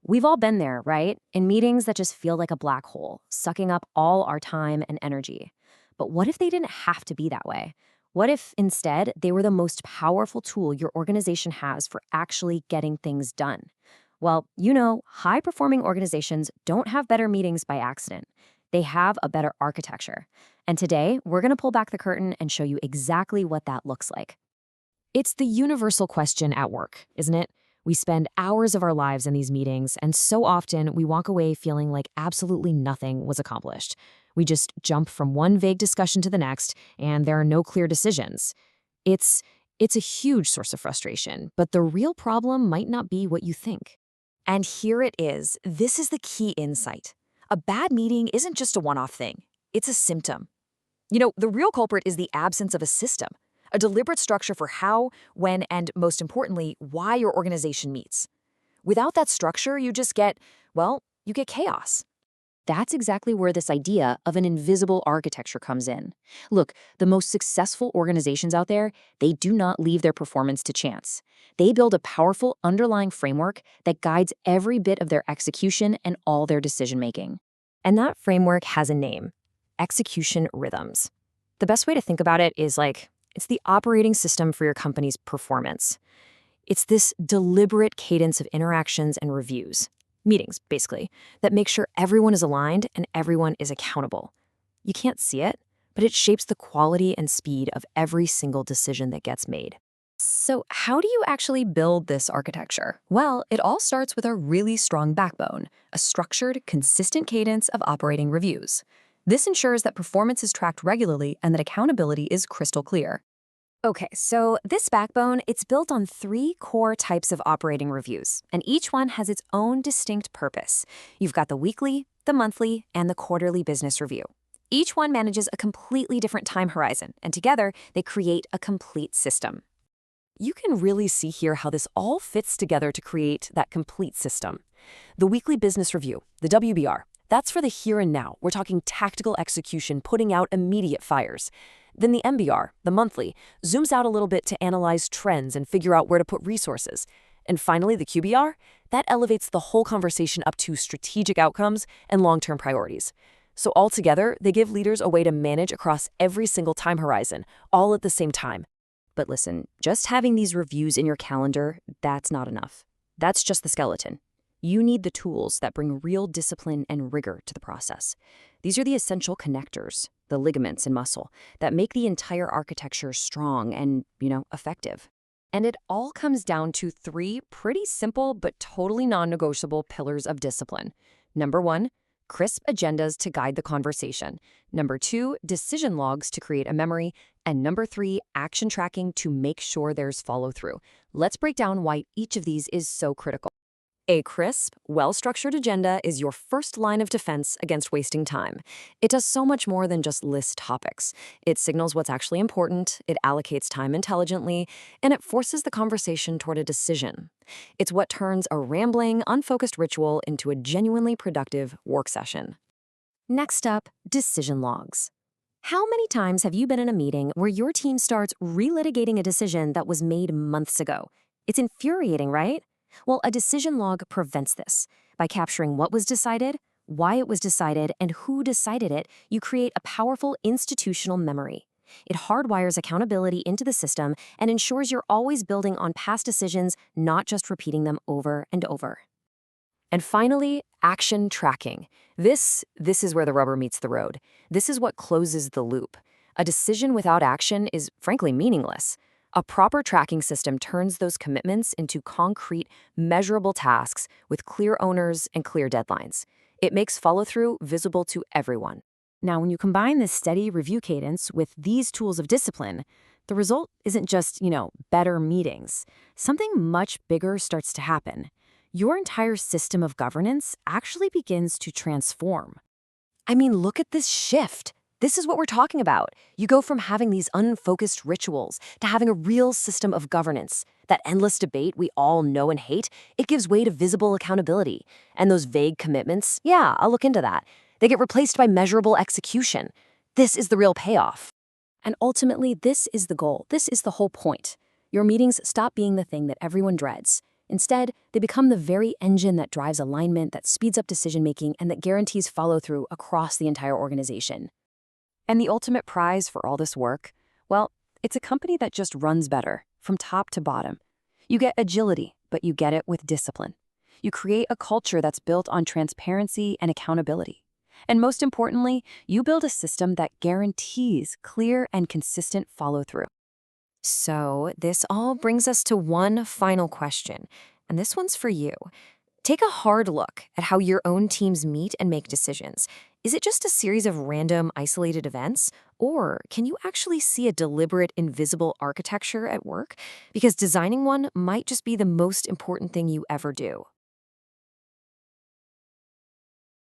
We've all been there, right? In meetings that just feel like a black hole, sucking up all our time and energy. But what if they didn't have to be that way? What if instead they were the most powerful tool your organization has for actually getting things done? Well, high performing organizations don't have better meetings by accident. They have a better architecture. And today, we're going to pull back the curtain and show you exactly what that looks like. It's the universal question at work, isn't it? We spend hours of our lives in these meetings, and so often we walk away feeling like absolutely nothing was accomplished. We just jump from one vague discussion to the next, and there are no clear decisions. It's it's a huge source of frustration, but the real problem might not be what you think. And here it is. This is the key insight. A bad meeting isn't just a one-off thing. It's a symptom. The real culprit is the absence of a system, a deliberate structure for how, when, and most importantly, why your organization meets. Without that structure, you get chaos. That's exactly where this idea of an invisible architecture comes in. Look, the most successful organizations out there, they do not leave their performance to chance. They build a powerful underlying framework that guides every bit of their execution and all their decision-making. And that framework has a name: execution rhythms. The best way to think about it is it's the operating system for your company's performance. It's this deliberate cadence of interactions and reviews, meetings, basically, that make sure everyone is aligned and everyone is accountable. You can't see it, but it shapes the quality and speed of every single decision that gets made. So how do you actually build this architecture? Well, it all starts with a really strong backbone, a structured, consistent cadence of operating reviews. This ensures that performance is tracked regularly and that accountability is crystal clear. Okay, so this backbone, it's built on three core types of operating reviews, and each one has its own distinct purpose. You've got the weekly, the monthly, and the quarterly business review. Each one manages a completely different time horizon, and together they create a complete system. You can really see here how this all fits together to create that complete system. The weekly business review, the WBR, that's for the here and now. We're talking tactical execution, putting out immediate fires. Then the MBR, the monthly, zooms out a little bit to analyze trends and figure out where to put resources. And finally, the QBR, that elevates the whole conversation up to strategic outcomes and long-term priorities. So altogether, they give leaders a way to manage across every single time horizon, all at the same time. But listen, just having these reviews in your calendar, that's not enough. That's just the skeleton. You need the tools that bring real discipline and rigor to the process. These are the essential connectors, the ligaments and muscle, that make the entire architecture strong and, effective. And it all comes down to three pretty simple but totally non-negotiable pillars of discipline. Number one, crisp agendas to guide the conversation. Number two, decision logs to create a memory. And number three, action tracking to make sure there's follow-through. Let's break down why each of these is so critical. A crisp, well-structured agenda is your first line of defense against wasting time. It does so much more than just list topics. It signals what's actually important, it allocates time intelligently, and it forces the conversation toward a decision. It's what turns a rambling, unfocused ritual into a genuinely productive work session. Next up, decision logs. How many times have you been in a meeting where your team starts relitigating a decision that was made months ago? It's infuriating, right? Well, a decision log prevents this. By capturing what was decided, why it was decided, and who decided it, you create a powerful institutional memory. It hardwires accountability into the system and ensures you're always building on past decisions, not just repeating them over and over. And finally, action tracking. This is where the rubber meets the road. This is what closes the loop. A decision without action is, frankly, meaningless. A proper tracking system turns those commitments into concrete, measurable tasks with clear owners and clear deadlines. It makes follow-through visible to everyone. Now, when you combine this steady review cadence with these tools of discipline, the result isn't just, better meetings. Something much bigger starts to happen. Your entire system of governance actually begins to transform. I mean, look at this shift. This is what we're talking about. You go from having these unfocused rituals to having a real system of governance. That endless debate we all know and hate, it gives way to visible accountability. And those vague commitments, yeah, I'll look into that. They get replaced by measurable execution. This is the real payoff. And ultimately, this is the goal. This is the whole point. Your meetings stop being the thing that everyone dreads. Instead, they become the very engine that drives alignment, that speeds up decision-making, and that guarantees follow-through across the entire organization. And the ultimate prize for all this work? Well, it's a company that just runs better, from top to bottom. You get agility, but you get it with discipline. You create a culture that's built on transparency and accountability. And most importantly, you build a system that guarantees clear and consistent follow-through. So, this all brings us to one final question, and this one's for you. Take a hard look at how your own teams meet and make decisions. Is it just a series of random, isolated events? Or can you actually see a deliberate, invisible architecture at work? Because designing one might just be the most important thing you ever do.